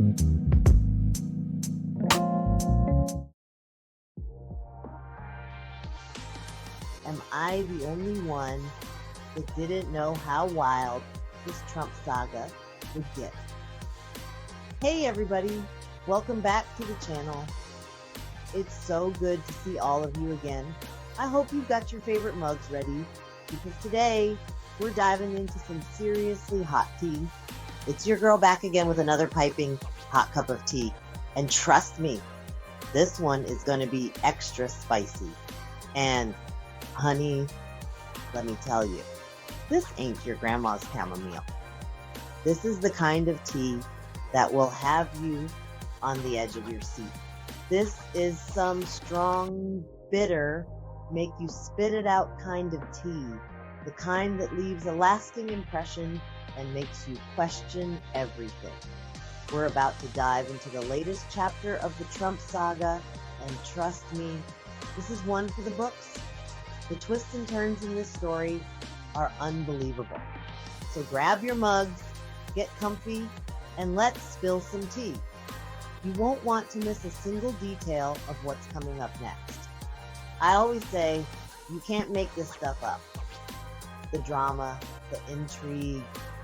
Am I the only one that didn't know how wild this Trump saga would get? Hey everybody, welcome back to the channel. It's so good to see all of you again. I hope you've got your favorite mugs ready, because today we're diving into some seriously hot tea. It's your girl back again with another piping hot cup of tea. And trust me, this one is going to be extra spicy. And honey, let me tell you, this ain't your grandma's chamomile. This is the kind of tea that will have you on the edge of your seat. This is some strong, bitter, make you spit it out kind of tea. The kind that leaves a lasting impression and makes you question everything. We're about to dive into the latest chapter of the Trump saga, and trust me, this is one for the books. The twists and turns in this story are unbelievable. So grab your mugs, get comfy, and let's spill some tea. You won't want to miss a single detail of what's coming up next. I always say, you can't make this stuff up. The drama, the intrigue,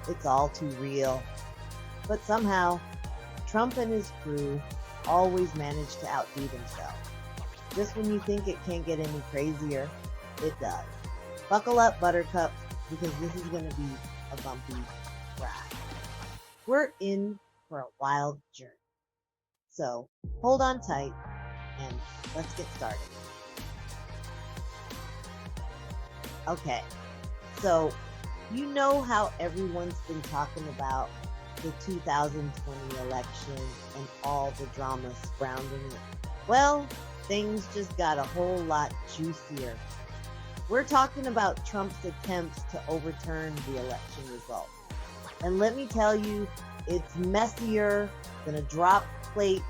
it's all too real. But somehow, Trump and his crew always manage to outdo themselves. Just when you think it can't get any crazier, it does. Buckle up, buttercups, because this is going to be a bumpy ride. We're in for a wild journey. So hold on tight and let's get started. Okay, so you know how everyone's been talking about the 2020 election and all the drama surrounding it? Well, things just got a whole lot juicier. We're talking about Trump's attempts to overturn the election results. And let me tell you, it's messier than a drop plate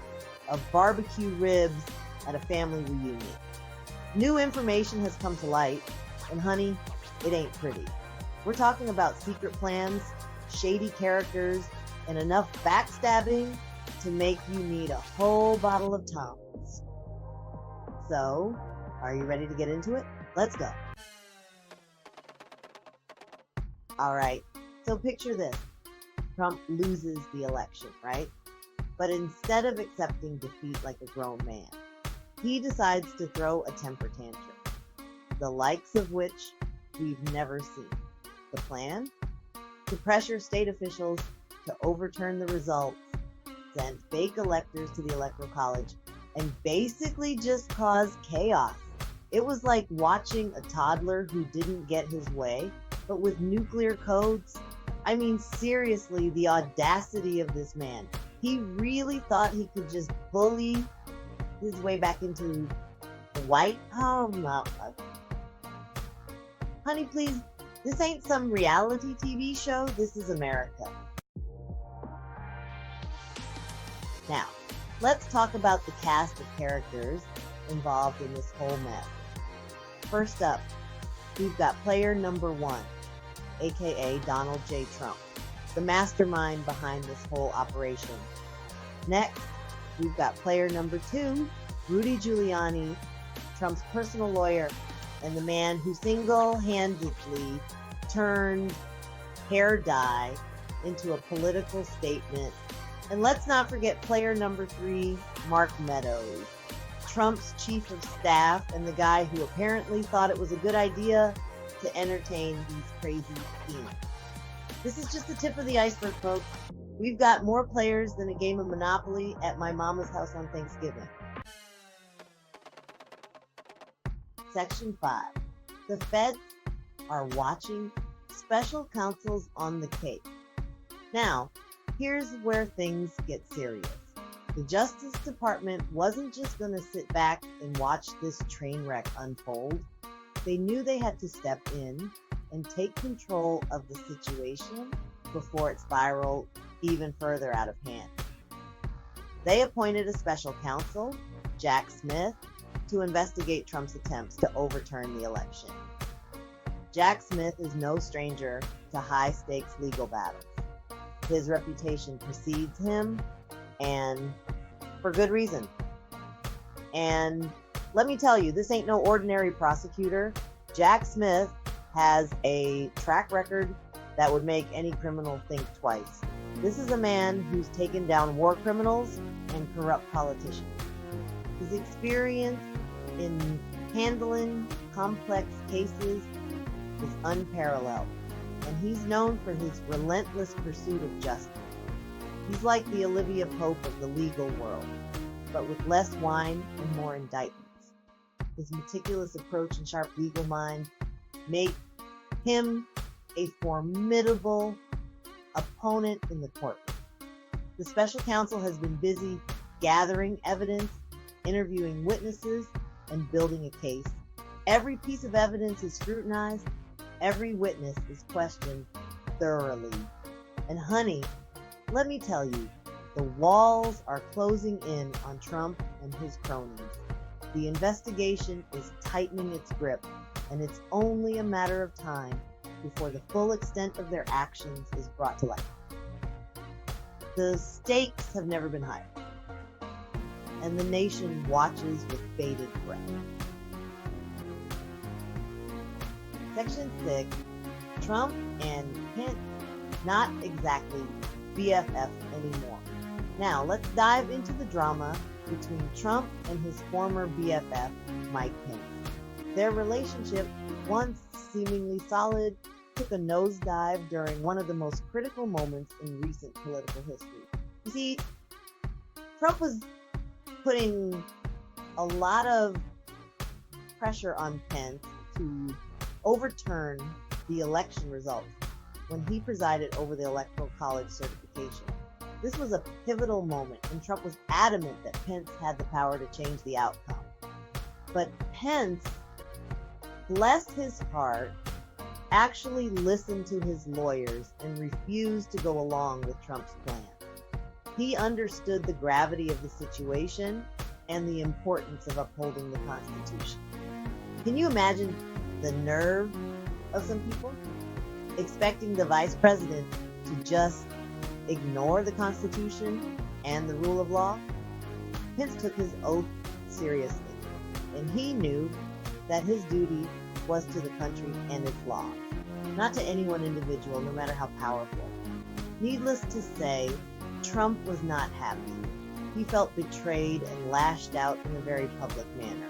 of barbecue ribs at a family reunion. New information has come to light, and honey, it ain't pretty. We're talking about secret plans, shady characters, and enough backstabbing to make you need a whole bottle of Tums. So, are you ready to get into it? Let's go. Alright, so picture this. Trump loses the election, right? But instead of accepting defeat like a grown man, he decides to throw a temper tantrum, the likes of which we've never seen. The plan? To pressure state officials to overturn the results, send fake electors to the Electoral College, and basically just cause chaos. It was like watching a toddler who didn't get his way, but with nuclear codes. I mean, seriously, the audacity of this man. He really thought he could just bully his way back into the White House. Honey, please, this ain't some reality TV show. This is America. Now, let's talk about the cast of characters involved in this whole mess. First up, we've got player number 1, aka Donald J. Trump, the mastermind behind this whole operation. Next, we've got player number 2, Rudy Giuliani, Trump's personal lawyer, and the man who single-handedly turned hair dye into a political statement. And let's not forget player number 3, Mark Meadows, Trump's chief of staff and the guy who apparently thought it was a good idea to entertain these crazy schemes. This is just the tip of the iceberg, folks. We've got more players than a game of Monopoly at my mama's house on Thanksgiving. Section 5. The feds are watching. Special counsel's on the case. Now, here's where things get serious. The Justice Department wasn't just going to sit back and watch this train wreck unfold. They knew they had to step in and take control of the situation before it spiraled even further out of hand. They appointed a special counsel, Jack Smith, to investigate Trump's attempts to overturn the election. Jack Smith is no stranger to high-stakes legal battles. His reputation precedes him, and for good reason. And let me tell you, this ain't no ordinary prosecutor. Jack Smith has a track record that would make any criminal think twice. This is a man who's taken down war criminals and corrupt politicians. His experience in handling complex cases is unparalleled, and he's known for his relentless pursuit of justice. He's like the Olivia Pope of the legal world, but with less wine and more indictments. His meticulous approach and sharp legal mind make him a formidable opponent in the courtroom. The special counsel has been busy gathering evidence, interviewing witnesses, and building a case. Every piece of evidence is scrutinized. Every witness is questioned thoroughly. And honey, let me tell you, the walls are closing in on Trump and his cronies. The investigation is tightening its grip, and it's only a matter of time before the full extent of their actions is brought to light. The stakes have never been higher, and the nation watches with bated breath. Section 6, Trump and Pence, not exactly BFF anymore. Now, let's dive into the drama between Trump and his former BFF, Mike Pence. Their relationship, once seemingly solid, took a nosedive during one of the most critical moments in recent political history. You see, Trump was putting a lot of pressure on Pence to overturn the election results when he presided over the Electoral College certification. This was a pivotal moment, and Trump was adamant that Pence had the power to change the outcome. But Pence, bless his heart, actually listened to his lawyers and refused to go along with Trump's plan. He understood the gravity of the situation and the importance of upholding the Constitution. Can you imagine the nerve of some people? Expecting the vice president to just ignore the Constitution and the rule of law? Pence took his oath seriously, and he knew that his duty was to the country and its laws, not to any one individual, no matter how powerful. Needless to say, Trump was not happy. He felt betrayed and lashed out in a very public manner.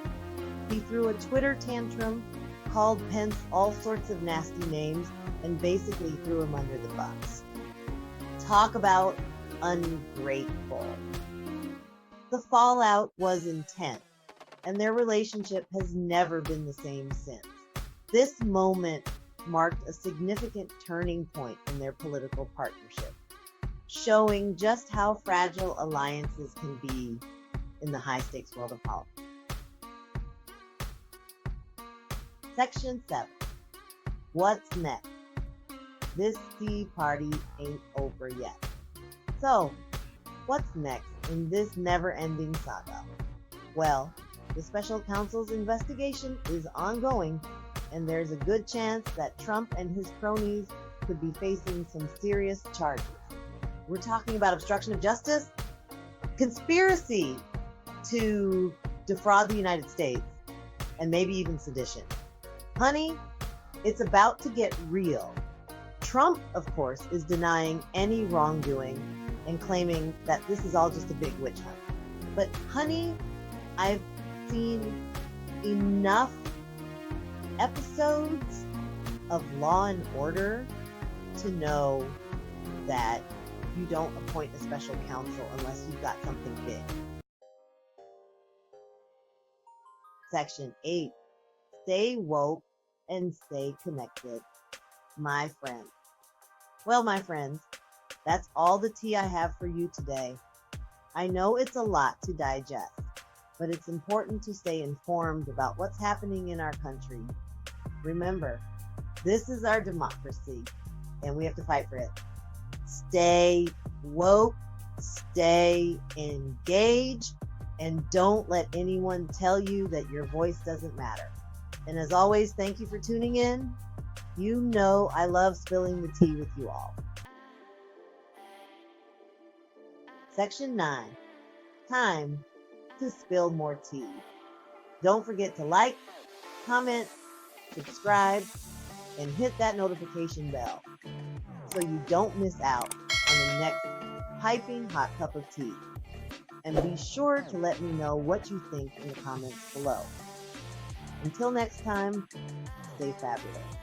He threw a Twitter tantrum, called Pence all sorts of nasty names, and basically threw him under the bus. Talk about ungrateful. The fallout was intense, and their relationship has never been the same since. This moment marked a significant turning point in their political partnership, showing just how fragile alliances can be in the high-stakes world of politics. Section 7. What's next? This tea party ain't over yet. So, what's next in this never-ending saga? Well, the special counsel's investigation is ongoing, and there's a good chance that Trump and his cronies could be facing some serious charges. We're talking about obstruction of justice, conspiracy to defraud the United States, and maybe even sedition. Honey, it's about to get real. Trump, of course, is denying any wrongdoing and claiming that this is all just a big witch hunt. But honey, I've seen enough episodes of Law and Order to know that you don't appoint a special counsel unless you've got something big. Section 8. Stay woke and stay connected, my friends. Well, my friends, that's all the tea I have for you today. I know it's a lot to digest, but it's important to stay informed about what's happening in our country. Remember, this is our democracy, and we have to fight for it. Stay woke, stay engaged, and don't let anyone tell you that your voice doesn't matter. And as always, thank you for tuning in. You know I love spilling the tea with you all. Section 9. Time to spill more tea. Don't forget to like, comment, subscribe, and hit that notification bell so you don't miss out on the next piping hot cup of tea. And be sure to let me know what you think in the comments below. Until next time, stay fabulous.